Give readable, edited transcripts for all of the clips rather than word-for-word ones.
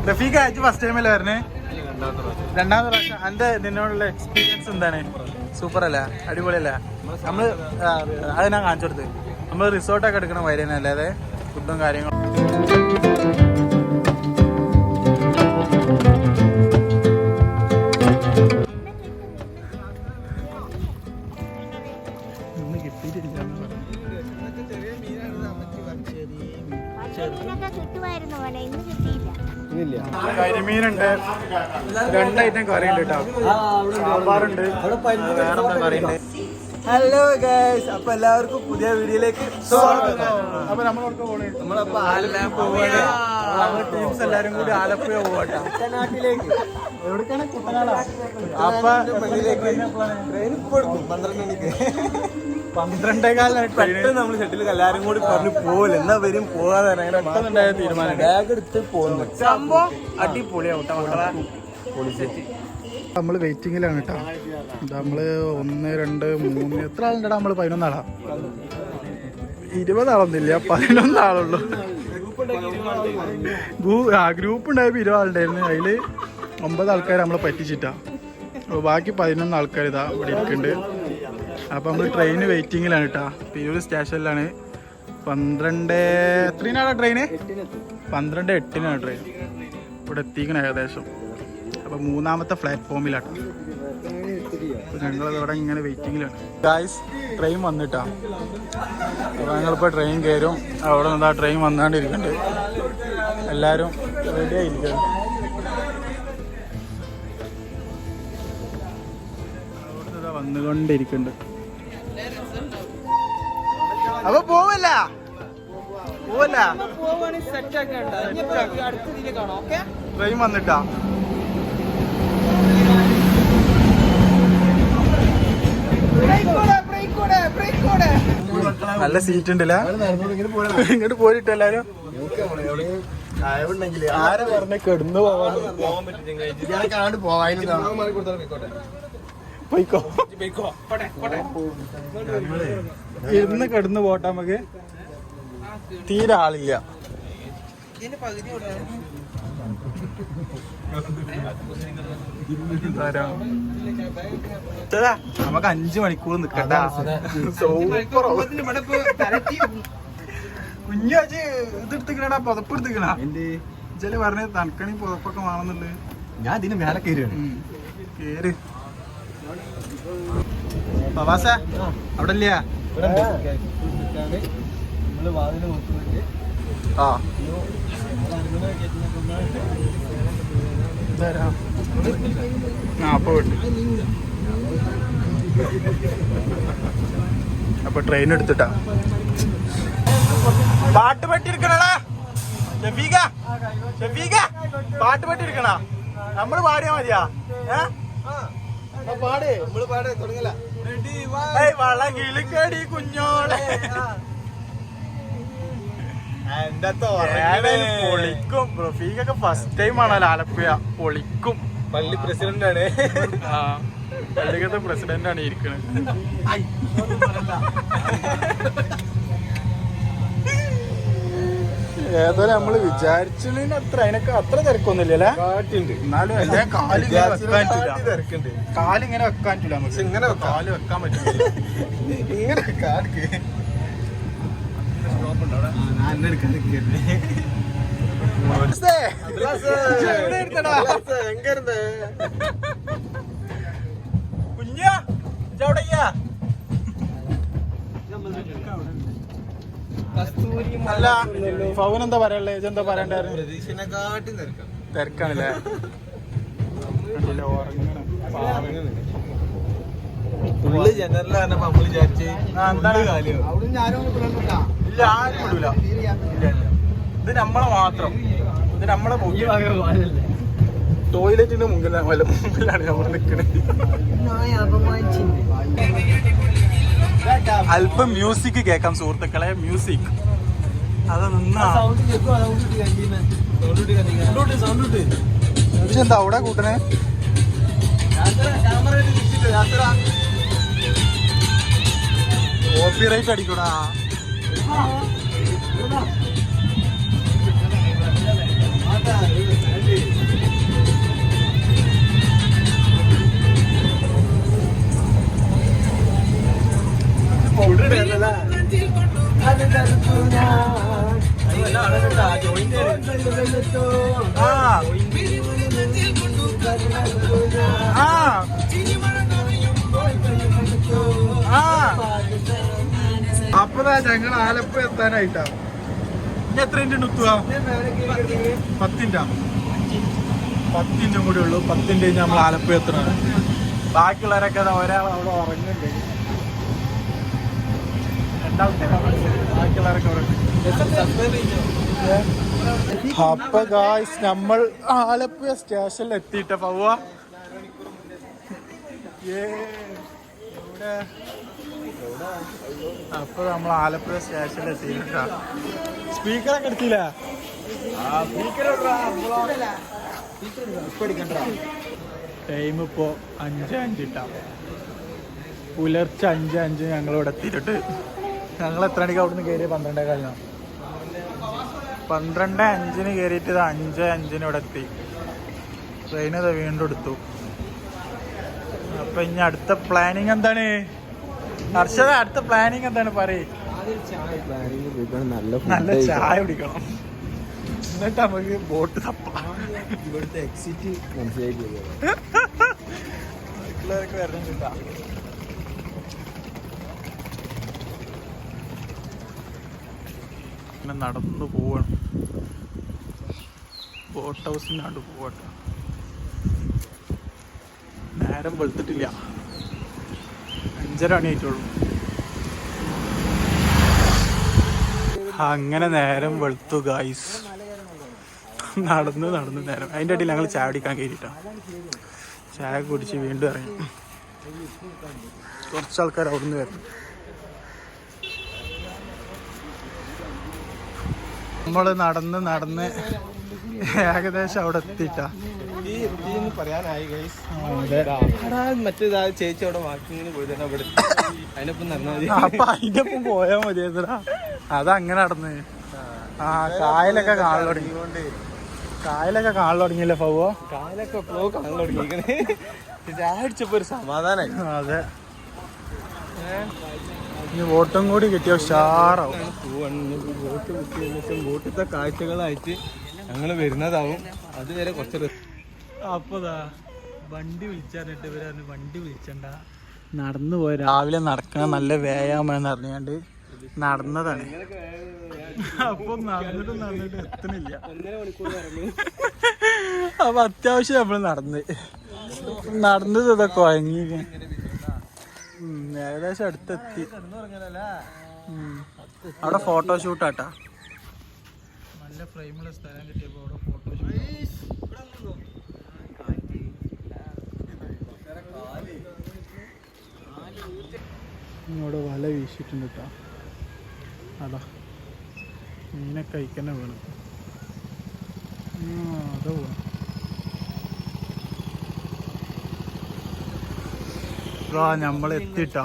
റഫീഖ ആയിട്ട് first time അല്ലേ പറഞ്ഞേ? രണ്ടാമത്തെ പ്രാവശ്യം. എൻ്റെ നിന്നോടുള്ള എക്സ്പീരിയൻസ് എന്താണ്? സൂപ്പർ അല്ലേ? അടിപൊളിയല്ലേ? നമ്മള് അത് ഞാൻ കാണിച്ചു കൊടുത്ത് നമ്മൾ റിസോർട്ടൊക്കെ എടുക്കണ വരെ തന്നെ അല്ലാതെ ഫുഡും കാര്യങ്ങളും. കരിമീനുണ്ട്, 2 ഐറ്റം കറി ഉണ്ട് കേട്ടോ. സാമ്പാറുണ്ട്, വേറെന്താ കറിയുണ്ട്. ഹലോ ഗൈസ്, അപ്പൊ എല്ലാവർക്കും പുതിയ വീഡിയോയിലേക്ക് സ്വാഗതം. അപ്പൊ നമ്മളൊക്കെ നമ്മളിപ്പോ ആലപ്പുഴ പോവാണ്. നമ്മുടെ ടീംസ് എല്ലാരും കൂടി ആലപ്പുഴ പോവാട്ടോ. കുട്ടനാട്ടിലേക്ക്. എവിടേക്കാണ്? കുട്ടനാടാ. അപ്പൊ ട്രെയിൻ ഇപ്പൊ എടുക്കും 12 മണിക്ക്. 12:15 പെട്ടെന്ന് നമ്മൾ ഷെട്ടിൽ എല്ലാരും കൂടി പറഞ്ഞു പോവില്ല, എന്നാ വരും പോകാതെ പെട്ടെന്നുണ്ടായ തീരുമാനം. ബാഗ് എടുത്ത് പോകുന്നു. സംഭവം അടിപൊളിയാവട്ടെ മക്കളെ. നമ്മള് വെയിറ്റിങ്ങിലാണ് കേട്ടോ. നമ്മള് 1, 2, 3 എത്ര ആളുണ്ടാ? നമ്മള് 11 ആളാ. 20 ആളൊന്നുമില്ല, 11 ആളുള്ളൂ. ഗ്രൂപ്പ് ഉണ്ടായപ്പോ 20 ആളുണ്ടായിരുന്നു. അതില് 9 ആൾക്കാർ നമ്മളെ പറ്റിച്ചിട്ടാ. ബാക്കി 11 ആൾക്കാർ ഇതാ ഇവിടെ ഇരിക്കുന്നുണ്ട്. അപ്പൊ നമ്മള് ട്രെയിന് വെയിറ്റിങ്ങിലാണ് കേട്ടോ. തിരൂർ സ്റ്റേഷനിലാണ്. 12 എത്രയാണ് ട്രെയിന്? 12:08 ട്രെയിൻ ഇവിടെ എത്തിക്കണം ഏകദേശം. അപ്പൊ 3ാമത്തെ പ്ലാറ്റ്ഫോമിലാട്ടോ. ഞങ്ങളത് ഇവിടെ ഇങ്ങനെ വെയിറ്റിങ്ങിലാണ്. ഗായ്സ്, ട്രെയിൻ വന്നിട്ടാ. അപ്പൊ ഞങ്ങളിപ്പോ ട്രെയിൻ കയറും. അവിടെ നിന്നാ ട്രെയിൻ വന്നാണ്ടിരിക്കുന്നുണ്ട്. എല്ലാരും റെഡി ആയിരിക്കും. അവിടെ വന്നുകൊണ്ടിരിക്കുന്നുണ്ട്. അപ്പൊ പോവല്ല ട്രെയിൻ വന്നിട്ടാ. നല്ല സീറ്റ് ഉണ്ടല്ല. ഇങ്ങോട്ട് പോയിട്ട് എല്ലാരും ആരെ പറഞ്ഞ കിടന്നു പോയിക്കോ. ഇരുന്ന് കിടന്നു പോട്ടെ. നമുക്ക് തീരെ ആളില്ല. നമുക്ക് 5 മണിക്കൂർ നിക്കണ്ട. കുഞ്ഞാച്ച് ഇതെടുത്തിക്കണടാ, പുതപ്പ് എടുത്തിക്കണ. ഇജ്ജല് പറഞ്ഞ തണുക്കണി പുതപ്പൊക്കെ വേണമെന്നുണ്ട്. ഞാൻ ഇതിന് മേലെ കയറിയാണ്. കേറ് പ്രവാസ അവിടെ ഇല്ല. ആ അപ്പൊ ട്രെയിൻ എടുത്തിട്ടാ. പാട്ട് പറ്റിയിരിക്കണടാ ഷഫീഖ. ഷഫീഖ പാട്ട് പറ്റിയിരിക്കണ. നമ്മള് പാടിയാ മതിയാ? പാട്, നമ്മള് പാട് തുടങ്ങല. വളകിളിക്കടി കുഞ്ഞോളെ. പൊളിക്കും. റഫീഖൊക്കെ ഫസ്റ്റ് ടൈം ആണല്ലോ ആലപ്പുഴ. പൊളിക്കും. പള്ളി പ്രസിഡന്റ് ആണ്. പള്ളിക്കത്തെ പ്രസിഡന്റ് ആണ് ഇരിക്കുന്നത്. ഏതോ നമ്മള് വിചാരിച്ചതിന് അത്ര അതിനൊക്കെ അത്ര തിരക്കൊന്നുമില്ലല്ലേ? എന്നാലും എല്ലാം കാലിങ്ങനെ വെക്കാൻ പറ്റില്ല. കാലിങ്ങനെ വെക്കാൻ പറ്റില്ല. നമുക്ക് ഇങ്ങനെ കാല് വെക്കാൻ പറ്റില്ല. ഇങ്ങനെ കാലിക്ക് കുഞ്ഞാ ചവിടയ്യാ. അല്ല ഫൗൻ എന്താ പറയാനുള്ളത്? ഇതെന്താ പറയണ്ടായിരുന്നു? തിരക്കാണല്ലേ? ജനറലാണ് നമ്മൾ വിചാരിച്ച്. ഇല്ല, ആരും വിടൂല. ഇല്ല, ഇത് നമ്മളെ മാത്രം. ഇത് നമ്മളെ ടോയ്ലറ്റിന്റെ മുമ്പിലാണ് നമ്മൾ നിൽക്കുന്നത്. അല്പം മ്യൂസിക് കേൾക്കാം സുഹൃത്തുക്കളെ. മ്യൂസിക് അത് നിന്നാ എന്താ അവിടെ കൂട്ടണേ? കോപ്പിറൈറ്റ് അടിക്കൂടാ. അപ്പൊ ഞങ്ങൾ ആലപ്പുഴ എത്താനായിട്ടാ. ഇനി എത്ര മിനിറ്റ് എത്തുക? 10 കൂടി ഉള്ളൂ. 10 കഴിഞ്ഞ് നമ്മൾ ആലപ്പുഴ എത്തണം. ബാക്കിയുള്ളവരൊക്കെ ഒരാൾ അവിടെ ഉറങ്ങുന്നുണ്ട്. ബാക്കിയുള്ളവരൊക്കെ അപ്പൊ ഗായ്സ് നമ്മൾ ആലപ്പുഴ സ്റ്റേഷനിൽ എത്തിയിട്ട പോവ. അപ്പൊ നമ്മൾ ആലപ്പുഴ സ്റ്റേഷനിൽ എത്തിയിട്ടാ. സ്പീക്കറൊക്കെ എടുത്തില്ല. ടൈം ഇപ്പോ 5:05 ഇട്ടാ. പുലർച്ചെ 5:05 ഞങ്ങളിവിടെ എത്തിയിട്ട്. ഞങ്ങൾ എത്ര മണിക്ക് അവിടെ നിന്ന് കയറിയ? 12:15. 12:05 കയറിയിട്ട് 5:05 ഇവിടെ എത്തി. ട്രെയിൻ അത് വീണ്ടും എടുത്തു. അപ്പൊ ഇനി അടുത്ത പ്ലാനിങ് എന്താണ്? ഹർഷദ, അടുത്ത പ്ലാനിങ് എന്താണ് പറയ്? നല്ല ചായ കുടിക്കണം, എന്നിട്ട് നമുക്ക് ബോട്ട് തപ്പാം. ഇവിടുത്തെ എക്സിറ്റ് മനസ്സിലാക്കി വരണം കിട്ടാ. പിന്നെ നടന്നു പോവാണ്. ബോട്ട് ഹൗസിനാണ്ട് പോവട്ടെ. നേരം വെളുത്തിട്ടില്ല. 5:30 ആയിട്ടുള്ളൂ. അങ്ങനെ നേരം വെളുത്തു ഗായ്സ്. നടന്ന് നേരം. അതിൻ്റെ ഇടയിൽ ഞങ്ങൾ ചായ കുടിക്കാൻ കയറിയിട്ടാണ്. ചായ കുടിച്ച് വീണ്ടും ഇറങ്ങി. കുറച്ച് ആൾക്കാർ അവിടെ നിന്ന് വരണം. നമ്മൾ നടന്ന് ഏകദേശം അവിടെ എത്തിയിട്ടാ. പറയാനായി മറ്റേതാ ചേച്ചി അവിടെ വാക്കിങ്ങിന് പോയി അവിടെ അതിനൊപ്പം നടന്നാൽ മതി. അപ്പൊ അതിനൊപ്പം പോയാൽ മതിയതാ. അതങ്ങനെ നടന്ന് കായലൊക്കെ കാണാൻ തുടങ്ങി. കായലൊക്കെ കാണാൻ തുടങ്ങിയല്ലേ പോവോ? കായലൊക്കെ എപ്പോഴോ കാണാൻ തുടങ്ങിയിരിക്കണേ. ചാടിച്ചപ്പോ ഒരു സമാധാനായി. അതെ, ഇനി ബോട്ടും കൂടി കിട്ടിയ ഉഷാറാവും. ബോട്ട് ബുക്ക് ചെയ്ത ബോട്ടിലത്തെ കാഴ്ചകളായിട്ട് ഞങ്ങൾ വരുന്നതാവും. അതുവരെ കുറച്ച് അപ്പതാ വണ്ടി വിളിച്ചാറിട്ട് ഇവര് വണ്ടി വിളിച്ചണ്ട, നടന്നു പോയ. രാവിലെ നടക്കണ നല്ല വ്യായാമെന്ന് അറിഞ്ഞാണ്ട് നടന്നതാണ്. അപ്പൊ നടന്നിട്ട് എത്തണില്ല. അപ്പൊ അത്യാവശ്യം നമ്മള് നടന്നത് ഇതൊക്കെ കുഴങ്ങി. ഏകദേശം അടുത്തെത്തി. അവിടെ ഫോട്ടോഷൂട്ടാട്ടാ. നല്ല ഫ്രെയിമുള്ള സ്ഥലം കിട്ടിയപ്പോ അവിടെ ഫോട്ടോഷൂട്ട്. ഇവിടെ വല വീശിട്ടുണ്ട് കേട്ടോ. അതാ മീനെ കഴിക്കന്നെ വേണം. അതാ പോവാ. നമ്മൾ എത്തിട്ടാ.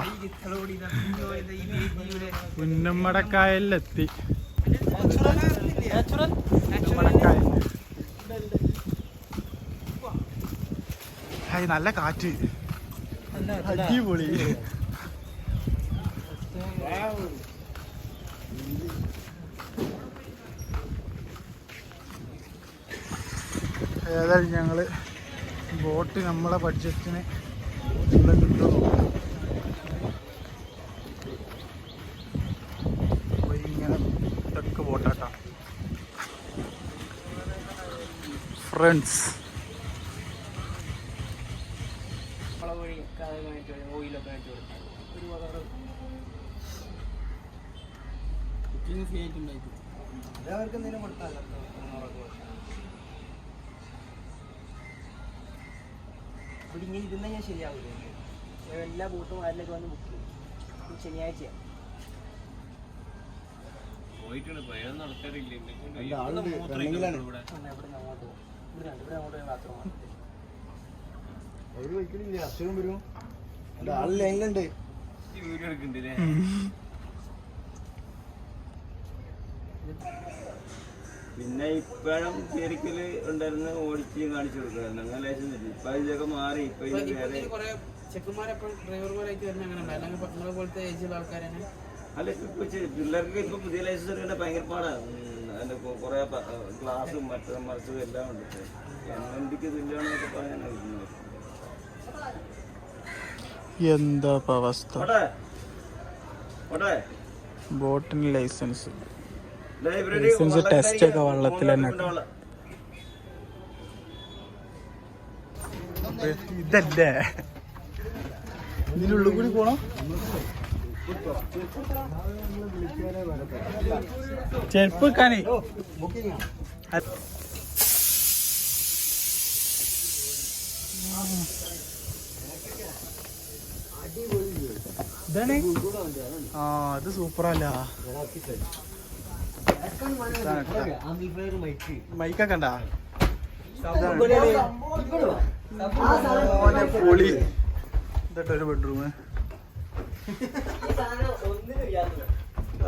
പുന്നമ്മടക്കായലിലെത്തി. നല്ല കാറ്റ്, അടിപൊളി. ഏതായാലും ഞങ്ങള് ബോട്ട് നമ്മളെ ബഡ്ജറ്റിന് കിട്ടുമോ ഇങ്ങനെ ഇതൊക്കെ ബോട്ടാട്ടാ ഫ്രണ്ട്സ്. ഇവിടെ ഇങ്ങനെ ഇരുന്നാൽ ഞാൻ ശരിയാവില്ല. എല്ലാ ബോട്ടും അതിലേക്ക് വന്ന് ബുക്ക് ചെയ്യും. ശനിയാഴ്ച പിന്നെ ഇപ്പോഴും ശരിക്കല് ഉണ്ടായിരുന്ന ഓടിച്ച് കാണിച്ചു കൊടുക്കുമായിരുന്നു. അങ്ങനെ ലൈസൻസ് ഇല്ല. ഇപ്പൊ ഇതൊക്കെ മാറി. ഇപ്പൊ ചെക്കന്മാരെപ്പം ഡ്രൈവർമാരായിട്ട് വരുന്ന അങ്ങനെ നിങ്ങളെ പോലത്തെ ഏജിലുള്ള ആൾക്കാരെ അല്ല. ഇപ്പൊ പിള്ളേർക്ക് ഇപ്പൊ പുതിയ ലൈസൻസ് എടുക്കേണ്ട ഭയങ്കര പാടാണ്. അതിന്റെ കുറെ ഗ്ലാസും മറ്റതും മറിച്ചതും എല്ലാം ഉണ്ട്. NMDക്ക് തുല്യമാണെന്നൊക്കെ പറയാനാണ്. എന്താ അവസ്ഥ. ബോട്ടിന് ലൈസൻസ് ടെസ്റ്റ് ഒക്കെ വെള്ളത്തിൽ തന്നെ. ഇതല്ലേ ഇതിനുള്ളിൽ കൂടി പോണം. ചെരുപ്പ് വെക്കാനേ ഇതാണ്. ആ അത് സൂപ്പറല്ല. മൈക്കൊക്കെ ഉണ്ടാ പൊളി. ഇതട്ടോ ഒരു ബെഡ്റൂം.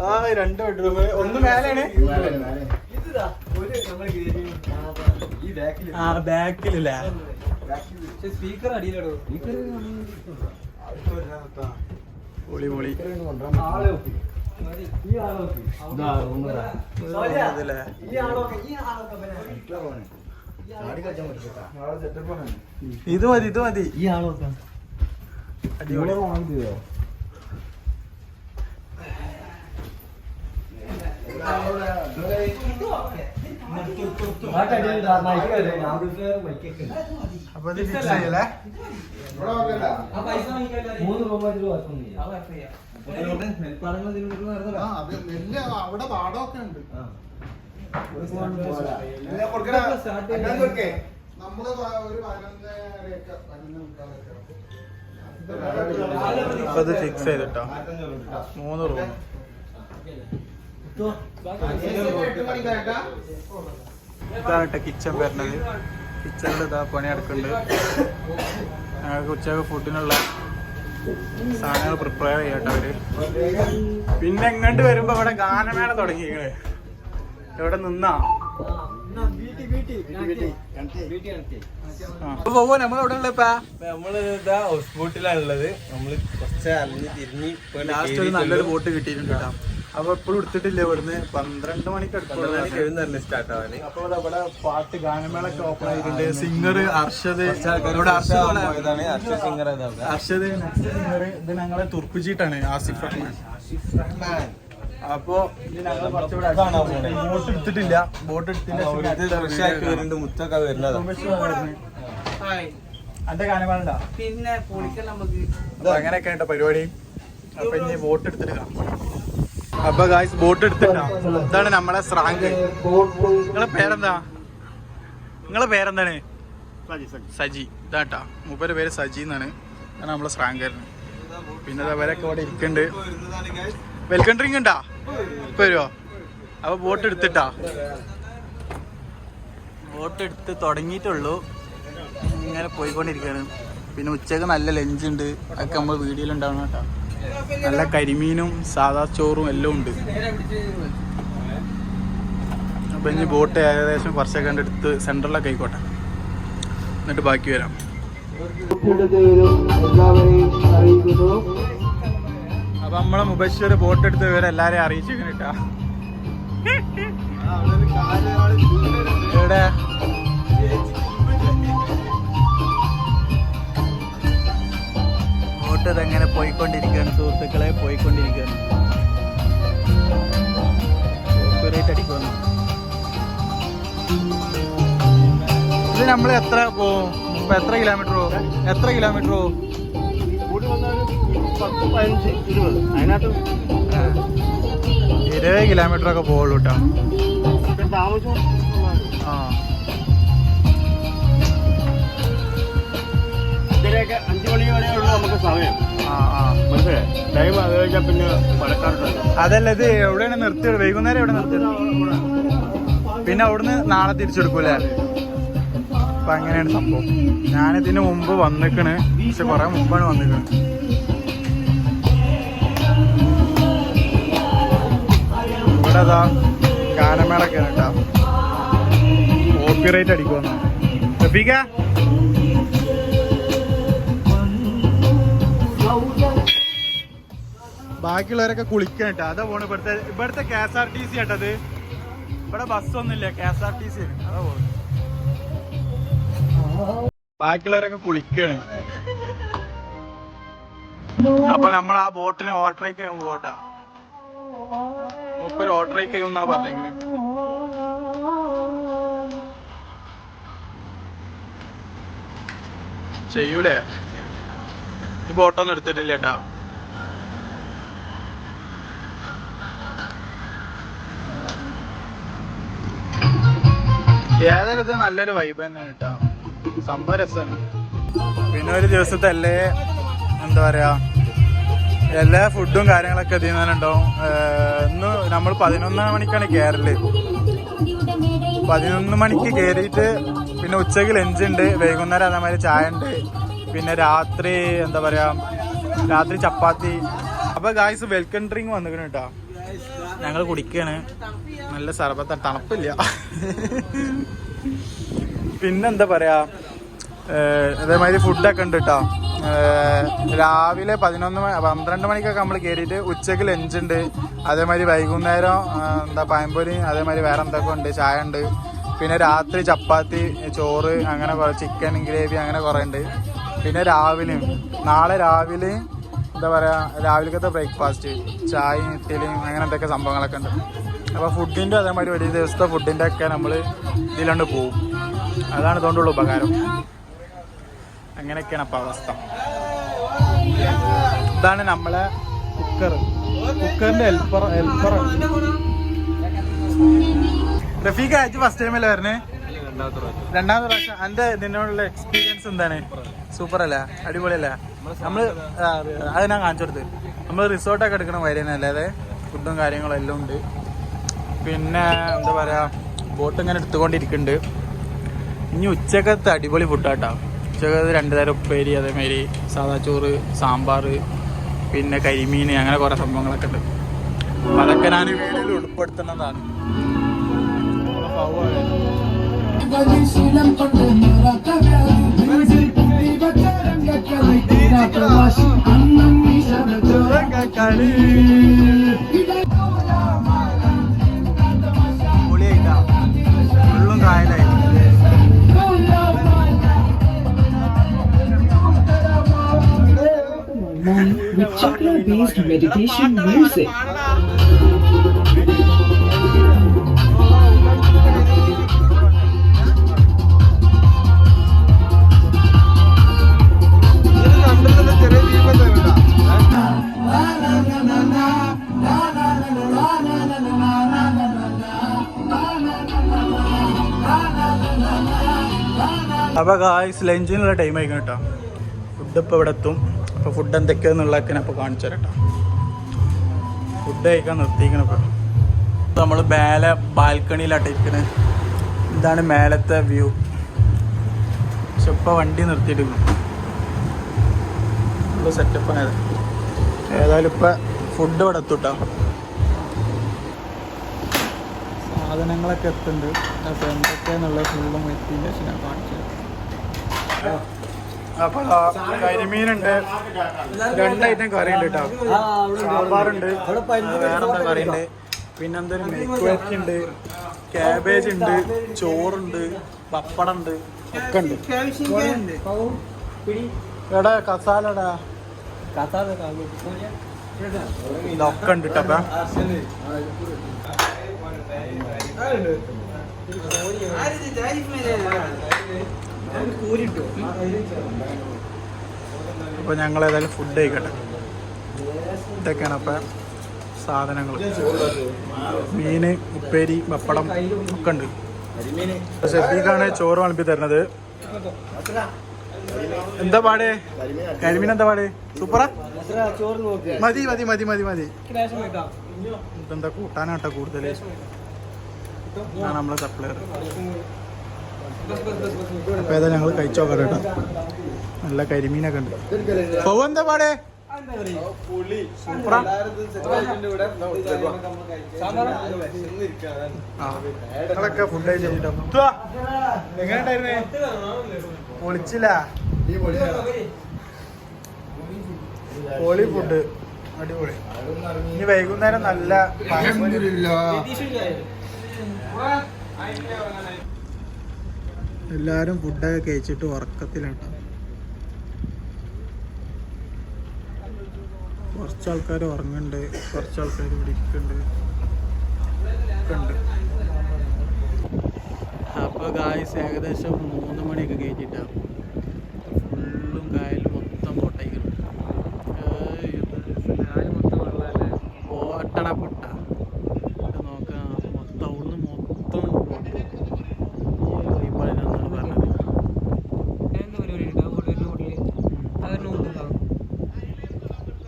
ആ 2 ബെഡ്റൂം. ഒന്ന് മേലാണ്. ആ ബാക്കിലല്ലേ സ്പീക്കർ അടിയിലോ. പൊളി പൊളി. ഇത് മതി ഇത് മതി. അടിപൊളി. അപ്പൊ ഇത് ഫിക്സ് ചെയ്യല്ലേ. അവിടെ പാടമൊക്കെ ഉണ്ട്. അത് ഫിക്സ് ചെയ്തിട്ടോ 3 റൂം. ഇതാണ് കേട്ടോ കിച്ചൺ വരുന്നത്. കിച്ചണിൽ ഇതാ പണി നടക്കുന്നുണ്ട്. ഞങ്ങൾക്ക് ഉച്ചക്ക് ഫുഡിനുള്ള സാധനങ്ങൾ പ്രിപ്പയർ ചെയ്യട്ടെ അവര്. പിന്നെ ഇങ്ങോട്ട് വരുമ്പോ ഇവിടെ ഗാനമേള തുടങ്ങിയത്. ഇവിടെ നിന്നാ പോവോ നമ്മളെവിടെ ഉള്ളപ്പാ. നമ്മള് ഇതാ ഹൗസ് ബോട്ടിലാണുള്ളത്. നമ്മള് കുറച്ച് അലിഞ്ഞ് തിരിഞ്ഞ് ലാസ്റ്റ് ഒരു നല്ലൊരു ബോട്ട് കിട്ടിയിട്ടുണ്ട് കേട്ടോ. അപ്പൊ എപ്പോഴും എടുത്തിട്ടില്ല. ഇവിടുന്ന് 12 മണിക്ക് എഴുന്നല്ലേ സ്റ്റാർട്ട് ആവാന്. അപ്പൊ ഇവിടെ പാട്ട് ഗാനമേളൊക്കെ ഓപ്പൺ ആയിട്ടുണ്ട്. സിംഗർ അർഷദ്. അർഷദ് സിംഗർ. ഇത് ഞങ്ങളെ തുർപ്പിച്ചിട്ടാണ് ആസിഫ് റഹ്മാൻ. അപ്പൊ ഇത് ഞങ്ങൾ ബോട്ട് എടുത്തിട്ടില്ല. ബോട്ട് എടുത്തില്ല. മുത്തൊക്കെ വരുന്നത് അന്റെ ഗാനമേള പിന്നെ പൊളിക്കൽ നമുക്ക്. അങ്ങനെയൊക്കെ ഉണ്ട് പരിപാടി. അപ്പൊ ഇനി ബോട്ട് എടുത്തിട്ട്. അപ്പൊ ഗായ്സ് ബോട്ട് എടുത്തിട്ടാ. ഇതാണ് നമ്മളെ സ്രാങ്ക്. നിങ്ങളെ പേരെന്താ? നിങ്ങളെ പേരെന്താണ്? സജി. ഇതാട്ടാ മൂപ്പരുടെ പേര് സജി എന്നാണ്. അതാണ് നമ്മളെ സ്രാങ്കരന്. പിന്നെ അവരൊക്കെ ഇവിടെ ഇരിക്കുന്നുണ്ട്. വെൽക്കം ഡ്രിങ്ക് ഉണ്ടാ ഇപ്പൊ വരുമോ? അപ്പൊ ബോട്ട് എടുത്തിട്ടാ. ബോട്ട് എടുത്ത് തുടങ്ങിയിട്ടുള്ളൂ. ഇങ്ങനെ പോയിക്കൊണ്ടിരിക്കുകയാണ്. പിന്നെ ഉച്ചക്ക് നല്ല ലഞ്ച് ഉണ്ട്. അതൊക്കെ നമ്മൾ വീഡിയോയിൽ ഉണ്ടാവണം കേട്ടോ. നല്ല കരിമീനും സാദാ ചോറും എല്ലാം ഉണ്ട്. അപ്പൊ ഇനി ബോട്ട് ഏകദേശം കുറച്ചൊക്കെ കണ്ടെടുത്ത് സെൻട്രലൊക്കെ ആയിക്കോട്ടെ. എന്നിട്ട് ബാക്കി വരാം. അപ്പൊ നമ്മളെ മുബശ്ശിർ ബോട്ട് എടുത്ത് വിവരം എല്ലാരെയും അറിയിച്ചിരിക്കണം കേട്ടാ. എവിടെ ബോട്ട് ഇതെങ്ങനെ പോയിക്കൊണ്ടിരിക്കുകയാണ് സുഹൃത്തുക്കളെ. പോയിക്കൊണ്ടിരിക്കുകയാണ്. അടിക്കുന്നു. ഇത് നമ്മൾ എത്ര പോവും? എത്ര കിലോമീറ്റർ പോകും? 20 കിലോമീറ്റർ ഒക്കെ പോകുള്ളൂ കേട്ടോ. ആ 5 മണി വരെ ഉള്ളൂ നമുക്ക് സമയം. ടൈം അത് കഴിഞ്ഞാൽ പിന്നെ മഴക്കാറുണ്ട്. അതല്ല ഇത് എവിടെയാണ് നിർത്തിയത്? വൈകുന്നേരം എവിടെ നിർത്തിയത്? പിന്നെ അവിടുന്ന് നാളെ തിരിച്ചെടുക്കൂലേ? അപ്പൊ അങ്ങനെയാണ് സംഭവം. ഞാനിതിന് മുമ്പ് വന്നിക്കണ്. പക്ഷെ കുറെ മുമ്പാണ് വന്നിക്കണ്. ഇവിടെ അതാ ഗാനമേളൊക്കെ കേട്ടാ. കോപ്പിറൈറ്റ് അടിക്കുമെന്നാ റഫീക. ബാക്കിയുള്ളവരൊക്കെ കുളിക്കാൻ കേട്ടോ. അതാ പോണ്. ഇവിടുത്തെ KSRTC കേട്ടത്. ഇവിടെ ബസ്സൊന്നുമില്ല, KSRTC അതാ പോകുന്നത്. ബാക്കിയുള്ളവരൊക്കെ കുളിക്കാണ്. അപ്പൊ നമ്മൾ ആ ബോട്ടിന് ഓവർടേക്ക് ചെയ്യാൻ പോകട്ടാ. മുപ്പൊരു ഓവർടേക്ക് ചെയ്യുന്നാ പറഞ്ഞെങ്കിൽ ചെയ്യൂലേ? ഈ ബോട്ടൊന്നും എടുത്തിട്ടില്ല കേട്ടാ. ഏതായാലും ഇത് നല്ലൊരു വൈബ് തന്നെ കേട്ടോ, സംഭവം രസമാണ്. പിന്നെ ഒരു ദിവസത്തെ എന്താ പറയാ, എല്ലാ ഫുഡും കാര്യങ്ങളൊക്കെ ഇതിൽ നിന്ന് ഉണ്ടാവും. ഇന്ന് നമ്മൾ 11 മണിക്കാണ് കയറല്. 11 മണിക്ക് കയറിയിട്ട് പിന്നെ ഉച്ചയ്ക്ക് ലഞ്ച് ഉണ്ട്, വൈകുന്നേരം അതേമാതിരി ചായ ഉണ്ട്, പിന്നെ രാത്രി എന്താ പറയാ, രാത്രി ചപ്പാത്തി. അപ്പൊ ഗായ്സ് വെൽക്കം ഡ്രിങ്ക് വന്നിക്കണ് കേട്ടോ, ഞങ്ങൾ കുടിക്കാണ്. നല്ല സർബത്ത, തണുപ്പില്ല. പിന്നെന്താ പറയാ, അതേമാതിരി ഫുഡൊക്കെ ഉണ്ട് കേട്ടോ. രാവിലെ 12 മണിക്കൊക്കെ നമ്മൾ കയറിയിട്ട് ഉച്ചയ്ക്ക് ലഞ്ച് ഉണ്ട്, അതേമാതിരി വൈകുന്നേരം എന്താ പഴംപൊരി, അതേമാതിരി വേറെ എന്തൊക്കെ ഉണ്ട്, ചായ ഉണ്ട്, പിന്നെ രാത്രി ചപ്പാത്തി, ചോറ്, അങ്ങനെ കുറേ ചിക്കൻ ഗ്രേവി, അങ്ങനെ കുറേ ഉണ്ട്. പിന്നെ നാളെ രാവിലെ എന്താ പറയുക, രാവിലത്തെ ബ്രേക്ക്ഫാസ്റ്റ്, ചായയും ഇഡ്ഡലിയും അങ്ങനെ എന്തൊക്കെ സംഭവങ്ങളൊക്കെ ഉണ്ട്. അപ്പോൾ ഫുഡിൻ്റെ അതേമാതിരി ഒരു ദിവസത്തെ ഫുഡിൻ്റെ ഒക്കെ നമ്മൾ ഇതിലുണ്ട് പോവും. അതാണ് ഇതുകൊണ്ടുള്ള ഉപകാരം. അങ്ങനെയൊക്കെയാണ് അപ്പോൾ അവസ്ഥ. ഇതാണ് നമ്മളെ കുക്കറിൻ്റെ ഹെൽപ്പറാണ്. റഫീഖ ആയിട്ട് ഫസ്റ്റ് ടൈമല്ലേ വരണേ? രണ്ടാമത്തെ പ്രാവശ്യം. എൻ്റെ ഇതിനോടുള്ള എക്സ്പീരിയൻസ് എന്താണ്? സൂപ്പർ അല്ലേ? അടിപൊളിയല്ലേ? നമ്മൾ അത് ഞാൻ കാണിച്ചു കൊടുത്ത്. നമ്മൾ റിസോർട്ടൊക്കെ എടുക്കണ വരെ തന്നെ അല്ലാതെ ഫുഡും കാര്യങ്ങളും എല്ലാം ഉണ്ട്. പിന്നെ എന്താ പറയുക, ബോട്ട് ഇങ്ങനെ എടുത്തുകൊണ്ടിരിക്കുന്നുണ്ട്. ഇനി ഉച്ചക്കത്തെ അടിപൊളി ഫുഡാട്ടോ. ഉച്ചക്കത്ത് 2 തരം ഉപ്പേരി, അതേമാതിരി സാദാ ചോറ്, സാമ്പാർ, പിന്നെ കരിമീൻ, അങ്ങനെ കുറേ സംഭവങ്ങളൊക്കെ ഉണ്ട്. അപ്പം അതൊക്കെ ഞാൻ വീഡിയോയിൽ ഉൾപ്പെടുത്തുന്നതാണ്. പൊളിയായിട്ടാ, ഫുള്ളും കായലായി. With chakra-based meditation music. അപ്പോൾ ഗായ്സ് ലഞ്ചിനുള്ള ടൈം ആയിക്കണം കേട്ടോ. ഫുഡ് ഇപ്പോൾ ഇവിടെ എത്തും. അപ്പോൾ ഫുഡ് എന്തൊക്കെയാണെന്നുള്ളതൊക്കെ ഞാൻ ഇപ്പോൾ കാണിച്ചു തരാം കേട്ടോ. ഫുഡ് കഴിക്കാൻ നിർത്തിക്കണം. ഇപ്പോൾ നമ്മൾ മേലെ ബാൽക്കണിയിലാട്ട് ഇരിക്കുന്നത്. ഇതാണ് മേലത്തെ വ്യൂ. പക്ഷെ ഇപ്പോൾ വണ്ടി നിർത്തിയിട്ടുണ്ട്. ഫുള്ള് സെറ്റപ്പാണ്. ഏതായാലും ഇപ്പോൾ ഫുഡ് ഇവിടെ എത്തും കേട്ടോ. സാധനങ്ങളൊക്കെ എത്തുന്നുണ്ട്. അപ്പോൾ എന്തൊക്കെയാണെന്നുള്ള ഫുള്ളും എത്തിയതിൻ്റെ ശേഷം ഞാൻ കാണിച്ചു തരാം. അപ്പോൾ കരിമീനുണ്ട്, 2 ഐറ്റം കറിയുണ്ട് കേട്ടോ. സാമ്പാറുണ്ട്, വേറെന്താ കറിയുണ്ട്, പിന്നെന്തൊരു മെഴുക്കുവരട്ടി ഉണ്ട്, ക്യാബേജ് ഉണ്ട്, ചോറുണ്ട്, പപ്പടം ഉണ്ട്, ഒക്കെ ഉണ്ട്. എടാ കസാലടാ, ഇതൊക്കെ ഉണ്ട് കേട്ടോ. അപ്പോൾ ഞങ്ങൾ ഏതായാലും ഫുഡ് കഴിക്കട്ടെ. ഇതൊക്കെയാണ് അപ്പം സാധനങ്ങൾ. മീൻ, ഉപ്പേരി, പപ്പടം ഒക്കെ ഉണ്ട്. ഷെഫീഖാണ് ചോറ് വിളമ്പി തരുന്നത്. എന്താ പാട്? കരിമീൻ എന്താ പാട്? സൂപ്പറാ? മതി മതി മതി മതി മതി. ഇതെന്താ കൂട്ടാനാട്ടോ കൂടുതൽ. ആണ് നമ്മളെ സപ്ലയർ. അപ്പോൾ ഏതാ ഞങ്ങൾ കഴിച്ചു നോക്കാം കേട്ടോ. നല്ല കരിമീനൊക്കെ ഉണ്ട്. പൗ എന്താ പാടേ? ഞങ്ങളൊക്കെ ഫുഡ് കഴിച്ചിട്ടോ. എങ്ങനെയുണ്ടായിരുന്നേ? പൊളിച്ചില്ല. പൊളി ഫുഡ്, അടിപൊളി. ഇനി വൈകുന്നേരം നല്ല എല്ലാരും ഫുഡൊക്കെ കഴിച്ചിട്ട് ഉറക്കത്തിലാട്ടോ. കുറച്ച് ആൾക്കാർ ഉറങ്ങുന്നുണ്ട്, കുറച്ച് ആൾക്കാർ ഇവിടെ ഇരിക്കുന്നുണ്ട്. അപ്പോൾ ഗായ്സ് ഏകദേശം 3 മണിയൊക്കെ കഴിഞ്ഞിട്ടാണ്. ഫുള്ളും കായൽ മൊത്തം പൊട്ടയിക്കണം. ഓട്ടണ പൊട്ട നോക്കാം. മൊത്തം അവിടുന്ന് മൊത്തം വൈബാണെന്നാണ് പറഞ്ഞത്.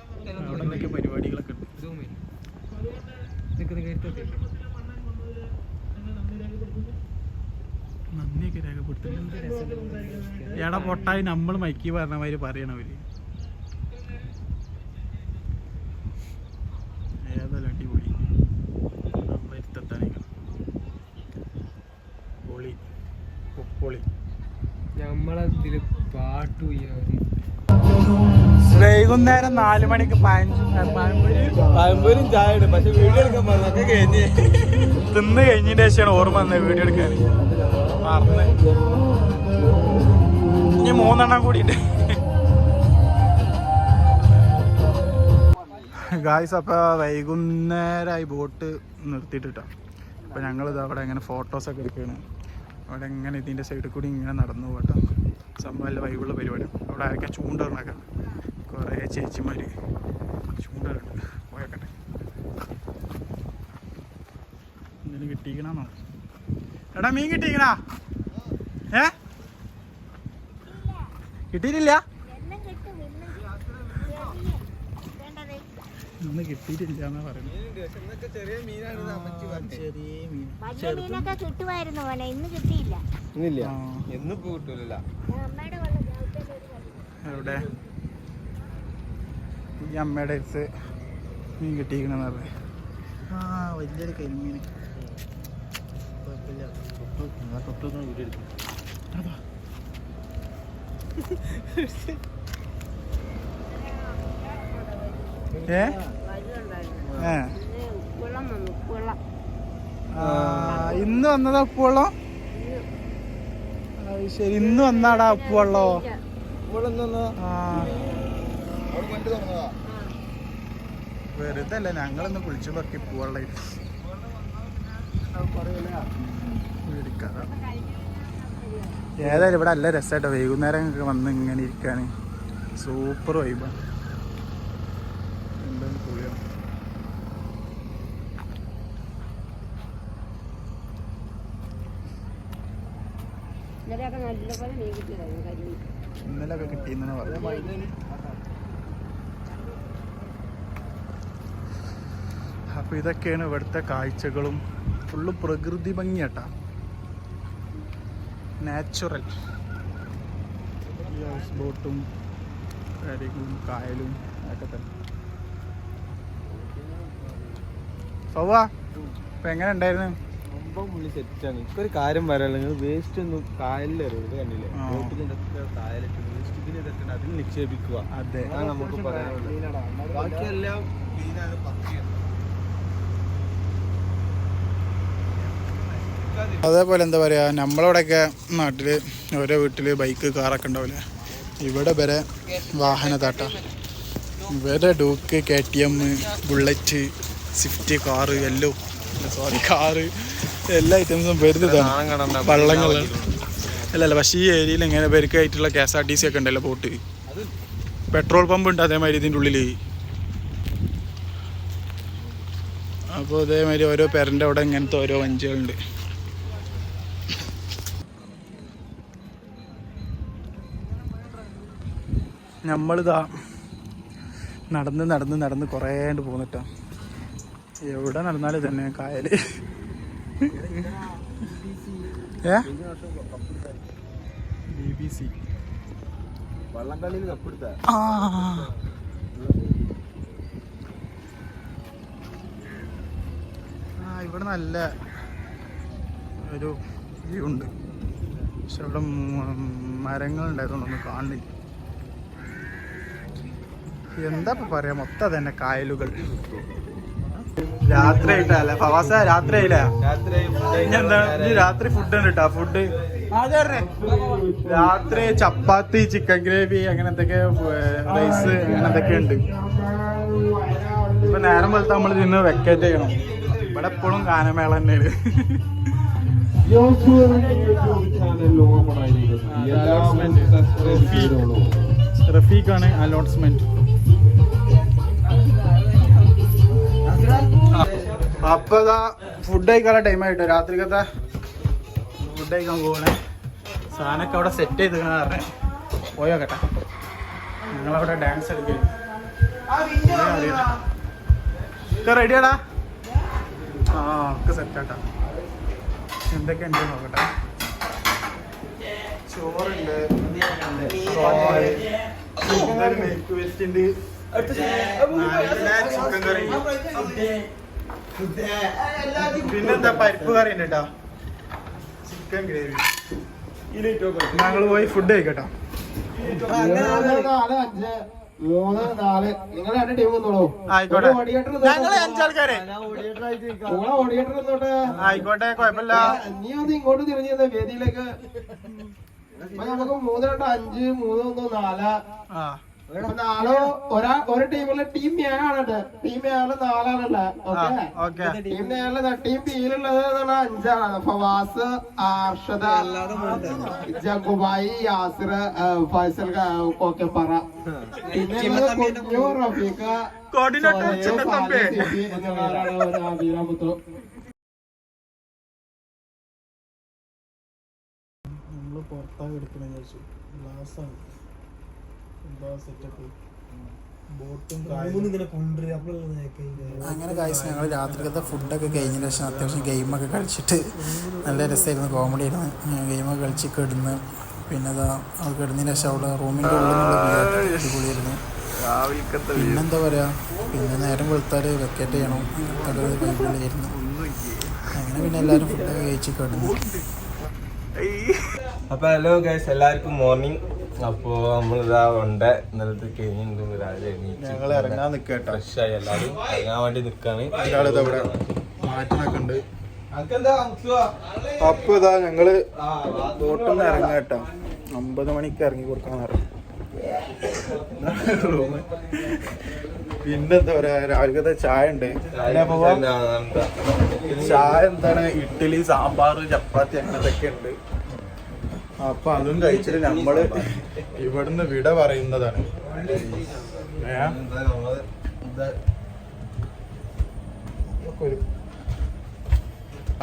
അവിടെ എന്തൊക്കെ പരിപാടികളൊക്കെ ഉണ്ട്. നന്ദിയൊക്കെ രേഖപ്പെടുത്തുന്നുണ്ട്. എടാ പൊട്ടായി നമ്മൾ മൈക്കി പറഞ്ഞ മാതിരി പറയണവര്. ഏതായാലും അടിപൊളി. നമ്മളെ ഇരുത്തത്താനേ പൊളി പൊളി. നമ്മളതില് പാട്ടു വൈകുന്നേരം 4 മണിക്ക് പഴംപൊരിയും ചായ ഇടും. പക്ഷെ വീഡിയോ എടുക്കാൻ പറഞ്ഞൊക്കെ കഴിഞ്ഞ് തിന്ന് കഴിഞ്ഞതിന്റെ ശേഷമാണ് ഓർമ്മ വന്നത് വീഡിയോ എടുക്കാൻ. മറന്ന് ഇനി 3 എണ്ണം കൂടിയിട്ട് ഗായ്സ്. അപ്പോൾ വൈകുന്നേരമായി ബോട്ട് നിർത്തിയിട്ടാ. അപ്പോൾ ഞങ്ങളിത് അവിടെ ഇങ്ങനെ ഫോട്ടോസൊക്കെ എടുക്കുകയാണ്. അവിടെ ഇങ്ങനെ ഇതിൻ്റെ സൈഡിൽ കൂടി ഇങ്ങനെ നടന്നു പോകട്ടോ. സംഭവം നല്ല വൈബുള്ള പരിപാടി. അവിടെ ആരൊക്കെ ചൂണ്ടറിനൊക്കെ കുറേ ചേച്ചിമാർ ചൂണ്ടറുണ്ട്. പോയേക്കട്ടെ. എന്തിനും കിട്ടിക്കണോ? എടാ മീൻ കിട്ടിക്കണാ? കിട്ടിയിട്ടില്ല? ഒന്നും കിട്ടിയിട്ടില്ല എന്നാ പറയുന്നത്. ചെറിയ മീനാണ്. ചെറിയ മീൻ മീനൊക്കെ കിട്ടുമായിരുന്നു പോലെ, ഇന്ന് കിട്ടിയില്ല. ഇന്നില്ല, എന്നിപ്പോ കിട്ടൂല. എവിടെ ഈ അമ്മയുടെ അടുത്ത് മീൻ കിട്ടിയിരിക്കണെന്ന് പറഞ്ഞു. ആ വലിയൊരു കരിമീൻ. കുഴപ്പമില്ല. അതാ ഇന്ന് വന്നതാ ഉപ്പുവെള്ളം. ശരി, ഇന്ന് വന്നാടാ ഉപ്പുവെള്ളോ. വെറുതെ അല്ല, ഞങ്ങളൊന്ന് കുളിച്ചു പറക്കി ഉപ്പുവെള്ളം ഏതായാലും ഇവിടെ നല്ല രസമായിട്ടോ. വൈകുന്നേരം വന്ന് ഇങ്ങനെ ഇരിക്കാൻ സൂപ്പർ വൈബാണ്. എന്താണ് പൊളിയാണ്. ഇന്നലെയൊക്കെ കിട്ടിയെന്നാണ് പറഞ്ഞത്. അപ്പോൾ ഇതൊക്കെയാണ് ഇവിടുത്തെ കാഴ്ചകളും. ഫുള്ള് പ്രകൃതി ഭംഗിയാട്ടാ, നാച്ചുറൽ. ഈ ഹൗസ് ബോട്ടും കാര്യങ്ങളും കായലും ഒക്കെ തന്നെ. സൗവാ ഇപ്പം എങ്ങനെ ഉണ്ടായിരുന്നു? സെറ്റാണ്. ഇപ്പൊ ഒരു കാര്യം പറയാനുള്ള, നിങ്ങൾ വേസ്റ്റ് ഒന്നും കായലിലെറിയത് കണ്ടില്ലേ? കായലിട്ട് വേസ്റ്റ് ഇതൊക്കെ അതിൽ നിക്ഷേപിക്കുക. അതെ, നമുക്ക് പറയാനുള്ളത്. ബാക്കിയെല്ലാം ക്ലീനാണ്, പക്കയാണ്. അതേപോലെ എന്താ പറയുക, നമ്മളവിടെയൊക്കെ നാട്ടിൽ ഓരോ വീട്ടിൽ ബൈക്ക് കാറൊക്കെ ഉണ്ടാവില്ലേ? ഇവിടെ വരെ വാഹനതാട്ട. ഇവിടെ Duke, KTM, bullet, Swift, car, car എല്ലാ ഐറ്റംസും വരുന്നതാണ്. വള്ളങ്ങളാണ് അല്ലല്ല. പക്ഷേ ഈ ഏരിയയിൽ ഇങ്ങനെ പേർക്കായിട്ടുള്ള KSRTC ഒക്കെ ഉണ്ടല്ലോ, ബോട്ട്. പെട്രോൾ പമ്പ് ഉണ്ട് അതേമാതിരി ഇതിൻ്റെ ഉള്ളിൽ. അപ്പോൾ അതേമാതിരി ഓരോ പേരൻ്റെ അവിടെ ഇങ്ങനത്തെ ഓരോ വഞ്ചികളുണ്ട്. നമ്മളിതാ നടന്ന് കുറേണ്ട് പോന്നിട്ടാ. എവിടെ നടന്നാലും തന്നെ കായൽ. BBC വള്ളംകളിയിൽ കപ്പെടുത്ത ഇവിടെ നല്ല ഒരു വ്യൂ ഉണ്ട്. പക്ഷെ ഇവിടെ മരങ്ങളുണ്ടായതുകൊണ്ടൊന്നും കാണുന്നില്ല. എന്താ ഇപ്പം പറയാ, മൊത്തം തന്നെ കായലുകൾ. രാത്രി ആയിട്ടല്ലേ ഫവാസ? രാത്രി ആയില്ലേ? രാത്രി ഇനി എന്താണ് ഇനി രാത്രി ഫുഡ് ഉണ്ട് കേട്ടോ. ഫുഡ് രാത്രി ചപ്പാത്തി, ചിക്കൻ ഗ്രേവി, അങ്ങനെ എന്തൊക്കെ റൈസ്, അങ്ങനെ എന്തൊക്കെ ഉണ്ട്. ഇപ്പൊ നേരം പോലത്തെ നമ്മൾ നിന്ന് വെക്കേറ്റ് ചെയ്യണം. ഇവിടെ എപ്പോഴും ഗാനമേള തന്നെയാണ്. റഫീഖാണ് അലോട്ട്മെന്റ്. അപ്പൊ ഇതാ ഫുഡ് കഴിക്കാനുള്ള ടൈം ആയിട്ടോ. രാത്രിക്കത്തെ ഫുഡ് കഴിക്കാൻ പോകണേ. സാധനമൊക്കെ അവിടെ സെറ്റ് ചെയ്ത് പറഞ്ഞേ പോയോ കേട്ടാ. ഞങ്ങളവിടെ ഡാൻസ് എടുക്കുന്നു. റെഡിയാടാ? ആ ഒക്കെ സെറ്റാട്ടാ. എന്തൊക്കെ ഉണ്ട് നോക്കട്ടെ. ചോറുണ്ട്, ചിക്കൻ കറി, പിന്നെന്താ പരിപ്പ് കറി ഉണ്ട് കേട്ടോ, ചിക്കൻ ഗ്രേവി. ഞങ്ങൾ പോയി ഫുഡ് കഴിക്കട്ടോ. 3, 4 നിങ്ങൾ 2 ടീം വന്നോളൂ. ആയിക്കോട്ടെ, ഞങ്ങള് 5 ആൾക്കാരെ. ആയിക്കോട്ടെ, കുഴപ്പമില്ല. നീ ഒന്ന് ഇങ്ങോട്ട് തിരിഞ്ഞു വേദിയിലേക്ക്. നമുക്ക് 3, 2, 5, 3, 1, 4. ഒരു ടീമിലെ ടീം എ ആണ്. ടീം എ 4 ആണല്ലേ? ഓക്കെ. ടീം ടീം ബിയിലുള്ളത് 5 ആണ്. ഫവാസ്, അർഷദ, ജഗുബായി, യാസിർ, ഫൈസൽ, കോക്കപ്പറ. പിന്നെ കുഞ്ഞു, റഫീഖ, നമ്മള് പുറത്തായി എടുക്കണ വിചാരിച്ചു. ഗ്ലാസ്സാണ് സെറ്റപ്പ്, ബോട്ടും അങ്ങനെ. കാഴ്ച ഞങ്ങൾ രാത്രിക്കത്തെ ഫുഡൊക്കെ കഴിഞ്ഞതിന് ശേഷം അത്യാവശ്യം ഗെയിമൊക്കെ കളിച്ചിട്ട് നല്ല രസമായിരുന്നു. കോമഡി ആയിരുന്നു. ഗെയിമൊക്കെ കളിച്ച് കിടന്ന് പിന്നെ അത് കിടന്നതിന് ശേഷം അവിടെ റൂമിൻ്റെ ഉള്ളിലുള്ള അടിപൊളിയായിരുന്നു. പിന്നെന്താ പറയുക, പിന്നെ നേരം വെളുത്താൽ വെക്കേറ്റ് ചെയ്യണം. അടിപൊളിയായിരുന്നു. അങ്ങനെ പിന്നെ എല്ലാവരും ഫുഡൊക്കെ കഴിച്ച് കിടന്നു. അപ്പൊ ഹലോ ഗൈസ്, എല്ലാവർക്കും മോർണിംഗ്. അപ്പോ നമ്മളിതാ ഉണ്ട് ഇന്നലത്തെ കഴിഞ്ഞിട്ട് രാവിലെ ഞങ്ങൾ ഇറങ്ങാൻ നിൽക്കട്ടോ. ഫ്രഷായി എല്ലാവരും ഇറങ്ങാൻ വേണ്ടി നിൽക്കാണ്. മാറ്റണൊക്കെ. അപ്പൊ ഇതാ ഞങ്ങള് ബോട്ടിൽ നിന്ന് ഇറങ്ങാം കേട്ടോ. 9 മണിക്ക് ഇറങ്ങി കൊടുക്കാൻ ഇറങ്ങും. പിന്നെന്താ പറയാ, രാവിലത്തെ ചായ ഉണ്ട്. ചായ എന്താണ്, ഇഡ്ഡലി, സാമ്പാർ, ചപ്പാത്തി, അങ്ങനത്തൊക്കെ ഉണ്ട്. അപ്പൊ അതും കഴിച്ചിട്ട് നമ്മള് ഇവിടുന്ന് വിട പറയുന്നതാണ്.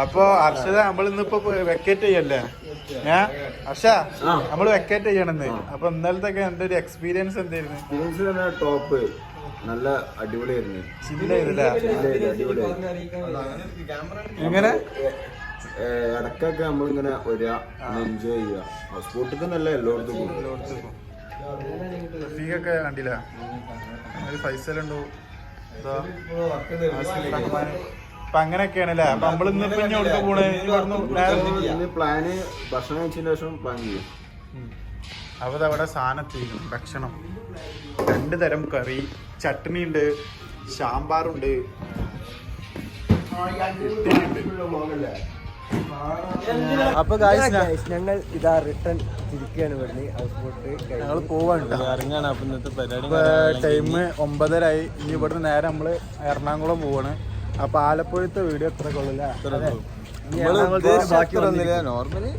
അപ്പൊ ഹർഷദ, നമ്മളിന്നിപ്പോ വെക്കേറ്റ് ചെയ്യല്ലേ? ഹർഷ, നമ്മള് വെക്കേറ്റ് ചെയ്യണമെന്ന്. അപ്പൊ ഇന്നലത്തെ എന്റെ ഒരു എക്സ്പീരിയൻസ് എന്തായിരുന്നു? ടോപ്പ്, നല്ല അടിപൊളിയായിരുന്നു. എങ്ങനെ ഇടക്കൊക്കെ നമ്മളിങ്ങനെ വരിക, എൻജോയ് ചെയ്യുക. ഹൗസ് ബോട്ടൊക്കെ നല്ല എല്ലായിടത്തും ഫീയൊക്കെ കണ്ടില്ല. ഫൈസലുണ്ടോ? അപ്പൊ അങ്ങനെയൊക്കെയാണല്ലേ. അപ്പൊ നമ്മളിന്നിപ്പോ ഇങ്ങോട്ട് പോണേ. പ്ലാന് ഭക്ഷണം കഴിച്ചതിന് ശേഷം പ്ലാൻ ചെയ്യും. അപ്പൊ അവിടെ സാധനത്തിനും ഭക്ഷണം 2 തരം കറി, ചട്നി ഉണ്ട്, സാമ്പാറുണ്ട്, അപ്പൊ ഞങ്ങൾ ഇതാ റിട്ടേൺ തിരിക്കുകയാണ് ഇവിടുന്ന് ഹൗസ് ബോട്ട്. ഞങ്ങൾ പോവാണ് ഇറങ്ങാണ്. അപ്പൊ ഇന്നത്തെ പരിപാടി ടൈം 9:30. ഇനി ഇവിടുന്ന് നേരെ നമ്മള് എറണാകുളം പോവാണ്. അപ്പൊ ആലപ്പുഴത്തെ വീഡിയോ എത്ര കൊള്ളില്ല. നോർമലി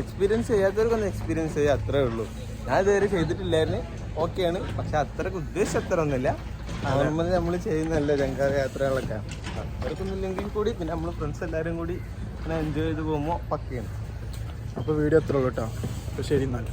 എക്സ്പീരിയൻസ് ചെയ്യാത്തവർക്കൊന്ന് എക്സ്പീരിയൻസ് ചെയ്യുക, അത്രേ ഉള്ളൂ. ഞാൻ ഇതുവരെ ചെയ്തിട്ടില്ലായിരുന്നു. ഓക്കെയാണ്, പക്ഷെ അത്രക്ക് ഉദ്ദേശിച്ച അത്ര ഒന്നുമില്ല. നോർമലി നമ്മൾ ചെയ്യുന്നതല്ലേ ജങ്കാർ യാത്രകളൊക്കെ. അത്രക്കൊന്നും ഇല്ലെങ്കിൽ കൂടി പിന്നെ നമ്മൾ ഫ്രണ്ട്സ് എല്ലാവരും കൂടി എൻജോയ് ചെയ്ത് പോകുമ്പോൾ പക്കയാണ്. അപ്പൊ വീഡിയോ എത്ര ഉള്ളൂ കേട്ടോ. അപ്പൊ ശരി എന്നാൽ.